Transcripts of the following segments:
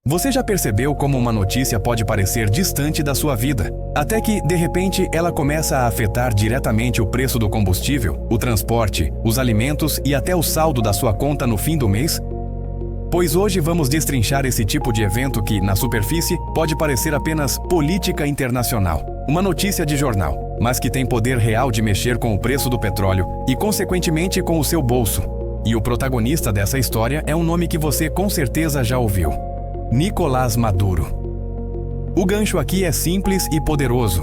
Você já percebeu como uma notícia pode parecer distante da sua vida, até que, de repente, ela começa a afetar diretamente o preço do combustível, o transporte, os alimentos e até o saldo da sua conta no fim do mês? Pois hoje vamos destrinchar esse tipo de evento que, na superfície, pode parecer apenas política internacional, uma notícia de jornal, mas que tem poder real de mexer com o preço do petróleo e, consequentemente, com o seu bolso. E o protagonista dessa história é um nome que você com certeza já ouviu: Nicolás Maduro. O gancho aqui é simples e poderoso.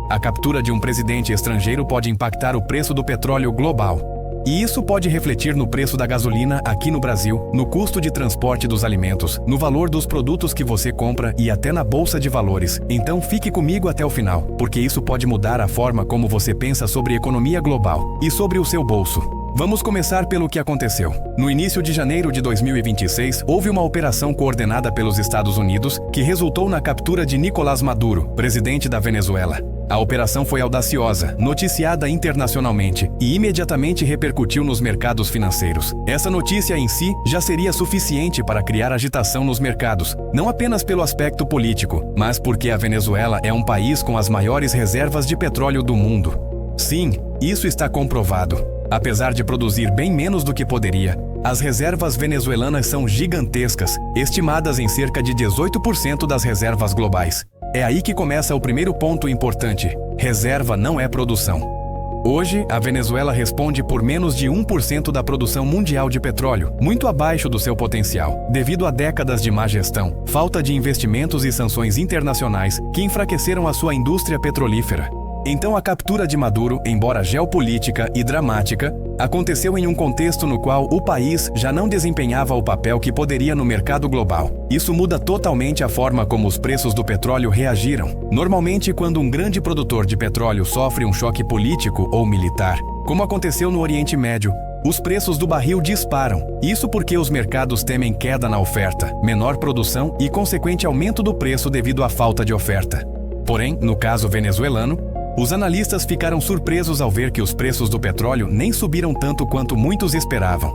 A captura de um presidente estrangeiro pode impactar o preço do petróleo global. E isso pode refletir no preço da gasolina aqui no Brasil, no custo de transporte dos alimentos, no valor dos produtos que você compra e até na bolsa de valores. Então fique comigo até o final, porque isso pode mudar a forma como você pensa sobre economia global e sobre o seu bolso. Vamos começar pelo que aconteceu. No início de janeiro de 2026, houve uma operação coordenada pelos Estados Unidos que resultou na captura de Nicolás Maduro, presidente da Venezuela. A operação foi audaciosa, noticiada internacionalmente e imediatamente repercutiu nos mercados financeiros. Essa notícia em si já seria suficiente para criar agitação nos mercados, não apenas pelo aspecto político, mas porque a Venezuela é um país com as maiores reservas de petróleo do mundo. Sim, isso está comprovado. Apesar de produzir bem menos do que poderia, as reservas venezuelanas são gigantescas, estimadas em cerca de 18% das reservas globais. É aí que começa o primeiro ponto importante: reserva não é produção. Hoje, a Venezuela responde por menos de 1% da produção mundial de petróleo, muito abaixo do seu potencial, devido a décadas de má gestão, falta de investimentos e sanções internacionais que enfraqueceram a sua indústria petrolífera. Então a captura de Maduro, embora geopolítica e dramática, aconteceu em um contexto no qual o país já não desempenhava o papel que poderia no mercado global. Isso muda totalmente a forma como os preços do petróleo reagiram. Normalmente, quando um grande produtor de petróleo sofre um choque político ou militar, como aconteceu no Oriente Médio, os preços do barril disparam. Isso porque os mercados temem queda na oferta, menor produção e consequente aumento do preço devido à falta de oferta. Porém, no caso venezuelano, os analistas ficaram surpresos ao ver que os preços do petróleo nem subiram tanto quanto muitos esperavam.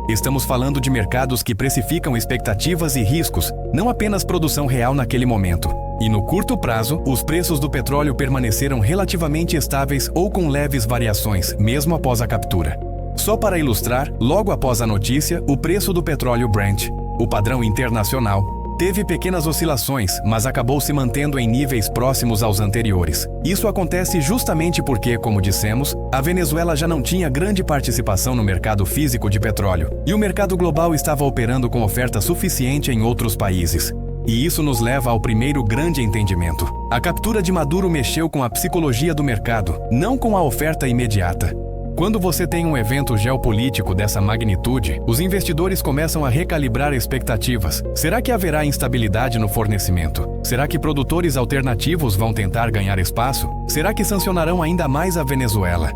Estamos falando de mercados que precificam expectativas e riscos, não apenas produção real naquele momento. E no curto prazo, os preços do petróleo permaneceram relativamente estáveis ou com leves variações, mesmo após a captura. Só para ilustrar, logo após a notícia, o preço do petróleo Brent, o padrão internacional, teve pequenas oscilações, mas acabou se mantendo em níveis próximos aos anteriores. Isso acontece justamente porque, como dissemos, a Venezuela já não tinha grande participação no mercado físico de petróleo, e o mercado global estava operando com oferta suficiente em outros países. E isso nos leva ao primeiro grande entendimento. A captura de Maduro mexeu com a psicologia do mercado, não com a oferta imediata. Quando você tem um evento geopolítico dessa magnitude, os investidores começam a recalibrar expectativas. Será que haverá instabilidade no fornecimento? Será que produtores alternativos vão tentar ganhar espaço? Será que sancionarão ainda mais a Venezuela?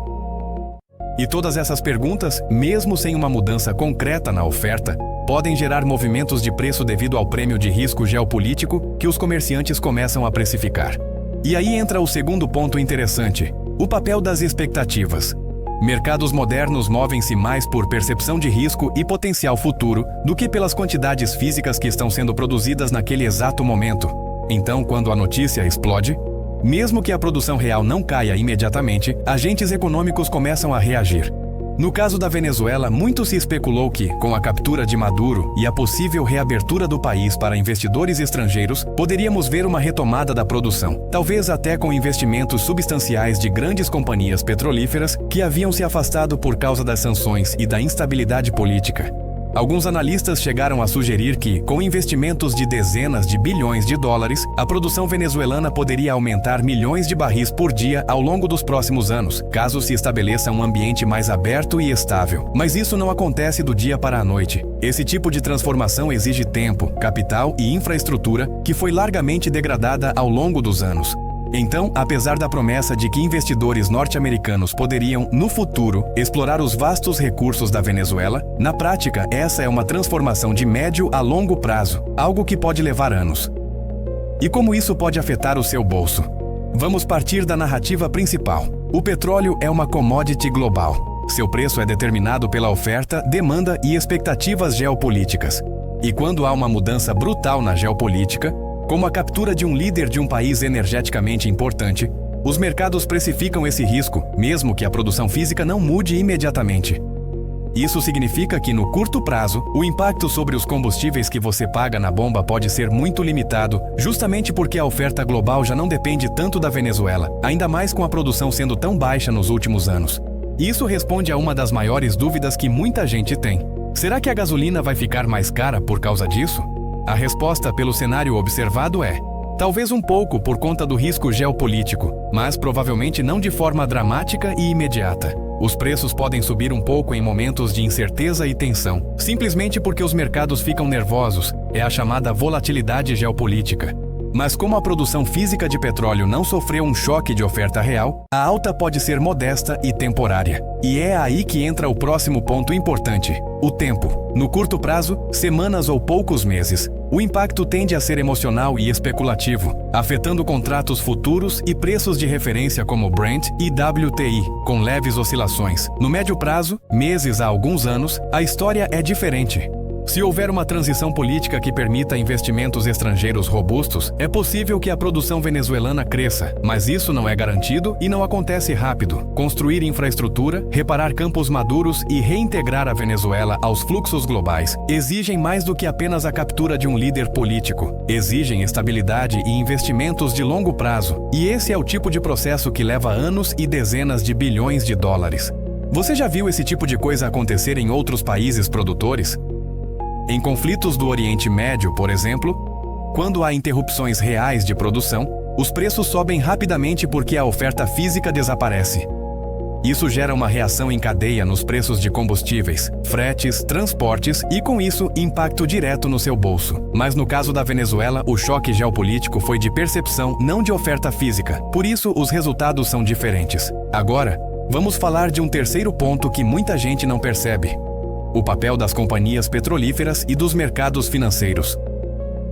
E todas essas perguntas, mesmo sem uma mudança concreta na oferta, podem gerar movimentos de preço devido ao prêmio de risco geopolítico que os comerciantes começam a precificar. E aí entra o segundo ponto interessante: o papel das expectativas. Mercados modernos movem-se mais por percepção de risco e potencial futuro do que pelas quantidades físicas que estão sendo produzidas naquele exato momento. Então, quando a notícia explode, mesmo que a produção real não caia imediatamente, agentes econômicos começam a reagir. No caso da Venezuela, muito se especulou que, com a captura de Maduro e a possível reabertura do país para investidores estrangeiros, poderíamos ver uma retomada da produção, talvez até com investimentos substanciais de grandes companhias petrolíferas que haviam se afastado por causa das sanções e da instabilidade política. Alguns analistas chegaram a sugerir que, com investimentos de dezenas de bilhões de dólares, a produção venezuelana poderia aumentar milhões de barris por dia ao longo dos próximos anos, caso se estabeleça um ambiente mais aberto e estável. Mas isso não acontece do dia para a noite. Esse tipo de transformação exige tempo, capital e infraestrutura que foi largamente degradada ao longo dos anos. Então, apesar da promessa de que investidores norte-americanos poderiam, no futuro, explorar os vastos recursos da Venezuela, na prática, essa é uma transformação de médio a longo prazo, algo que pode levar anos. E como isso pode afetar o seu bolso? Vamos partir da narrativa principal. O petróleo é uma commodity global. Seu preço é determinado pela oferta, demanda e expectativas geopolíticas. E quando há uma mudança brutal na geopolítica, como a captura de um líder de um país energeticamente importante, os mercados precificam esse risco, mesmo que a produção física não mude imediatamente. Isso significa que, no curto prazo, o impacto sobre os combustíveis que você paga na bomba pode ser muito limitado, justamente porque a oferta global já não depende tanto da Venezuela, ainda mais com a produção sendo tão baixa nos últimos anos. Isso responde a uma das maiores dúvidas que muita gente tem. Será que a gasolina vai ficar mais cara por causa disso? A resposta pelo cenário observado é: talvez um pouco por conta do risco geopolítico, mas provavelmente não de forma dramática e imediata. Os preços podem subir um pouco em momentos de incerteza e tensão, simplesmente porque os mercados ficam nervosos, é a chamada volatilidade geopolítica. Mas como a produção física de petróleo não sofreu um choque de oferta real, a alta pode ser modesta e temporária. E é aí que entra o próximo ponto importante: o tempo. No curto prazo, semanas ou poucos meses, o impacto tende a ser emocional e especulativo, afetando contratos futuros e preços de referência como Brent e WTI, com leves oscilações. No médio prazo, meses a alguns anos, a história é diferente. Se houver uma transição política que permita investimentos estrangeiros robustos, é possível que a produção venezuelana cresça, mas isso não é garantido e não acontece rápido. Construir infraestrutura, reparar campos maduros e reintegrar a Venezuela aos fluxos globais exigem mais do que apenas a captura de um líder político. Exigem estabilidade e investimentos de longo prazo, e esse é o tipo de processo que leva anos e dezenas de bilhões de dólares. Você já viu esse tipo de coisa acontecer em outros países produtores? Em conflitos do Oriente Médio, por exemplo, quando há interrupções reais de produção, os preços sobem rapidamente porque a oferta física desaparece. Isso gera uma reação em cadeia nos preços de combustíveis, fretes, transportes e, com isso, impacto direto no seu bolso. Mas no caso da Venezuela, o choque geopolítico foi de percepção, não de oferta física. Por isso, os resultados são diferentes. Agora, vamos falar de um terceiro ponto que muita gente não percebe: o papel das companhias petrolíferas e dos mercados financeiros.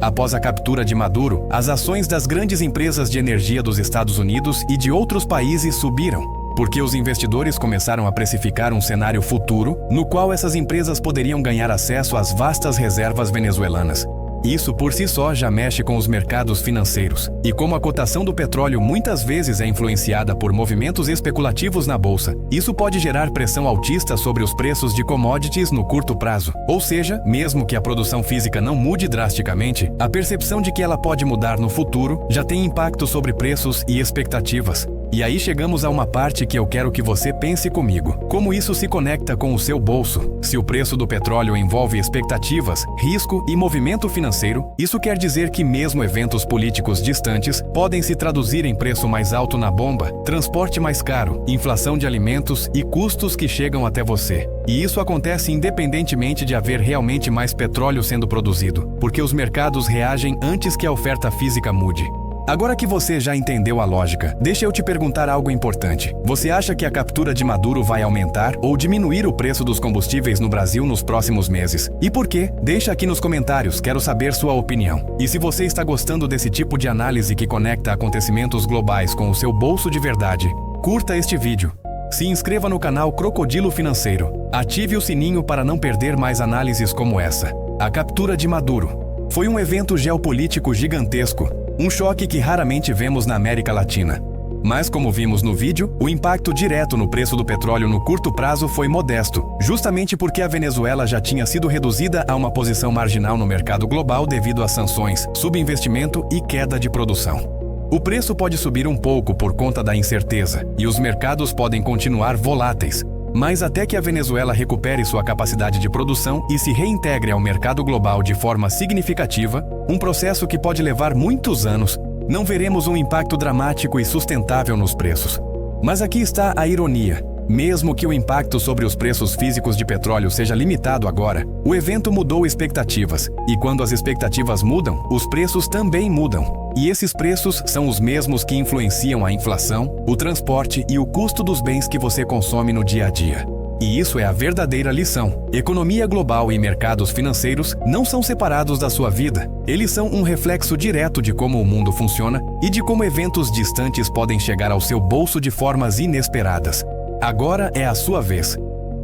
Após a captura de Maduro, as ações das grandes empresas de energia dos Estados Unidos e de outros países subiram, porque os investidores começaram a precificar um cenário futuro no qual essas empresas poderiam ganhar acesso às vastas reservas venezuelanas. Isso por si só já mexe com os mercados financeiros. E como a cotação do petróleo muitas vezes é influenciada por movimentos especulativos na bolsa, isso pode gerar pressão altista sobre os preços de commodities no curto prazo. Ou seja, mesmo que a produção física não mude drasticamente, a percepção de que ela pode mudar no futuro já tem impacto sobre preços e expectativas. E aí chegamos a uma parte que eu quero que você pense comigo. Como isso se conecta com o seu bolso? Se o preço do petróleo envolve expectativas, risco e movimento financeiro, isso quer dizer que mesmo eventos políticos distantes podem se traduzir em preço mais alto na bomba, transporte mais caro, inflação de alimentos e custos que chegam até você. E isso acontece independentemente de haver realmente mais petróleo sendo produzido, porque os mercados reagem antes que a oferta física mude. Agora que você já entendeu a lógica, deixa eu te perguntar algo importante. Você acha que a captura de Maduro vai aumentar ou diminuir o preço dos combustíveis no Brasil nos próximos meses? E por quê? Deixa aqui nos comentários, quero saber sua opinião. E se você está gostando desse tipo de análise que conecta acontecimentos globais com o seu bolso de verdade, curta este vídeo. Se inscreva no canal Crocodilo Financeiro. Ative o sininho para não perder mais análises como essa. A captura de Maduro foi um evento geopolítico gigantesco. Um choque que raramente vemos na América Latina. Mas como vimos no vídeo, o impacto direto no preço do petróleo no curto prazo foi modesto, justamente porque a Venezuela já tinha sido reduzida a uma posição marginal no mercado global devido a sanções, subinvestimento e queda de produção. O preço pode subir um pouco por conta da incerteza, e os mercados podem continuar voláteis. Mas até que a Venezuela recupere sua capacidade de produção e se reintegre ao mercado global de forma significativa, um processo que pode levar muitos anos, não veremos um impacto dramático e sustentável nos preços. Mas aqui está a ironia. Mesmo que o impacto sobre os preços físicos de petróleo seja limitado agora, o evento mudou expectativas, e quando as expectativas mudam, os preços também mudam. E esses preços são os mesmos que influenciam a inflação, o transporte e o custo dos bens que você consome no dia a dia. E isso é a verdadeira lição. Economia global e mercados financeiros não são separados da sua vida. Eles são um reflexo direto de como o mundo funciona e de como eventos distantes podem chegar ao seu bolso de formas inesperadas. Agora é a sua vez.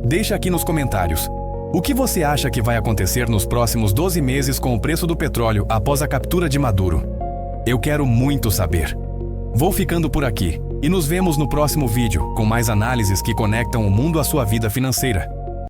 Deixa aqui nos comentários. O que você acha que vai acontecer nos próximos 12 meses com o preço do petróleo após a captura de Maduro? Eu quero muito saber. Vou ficando por aqui e nos vemos no próximo vídeo com mais análises que conectam o mundo à sua vida financeira.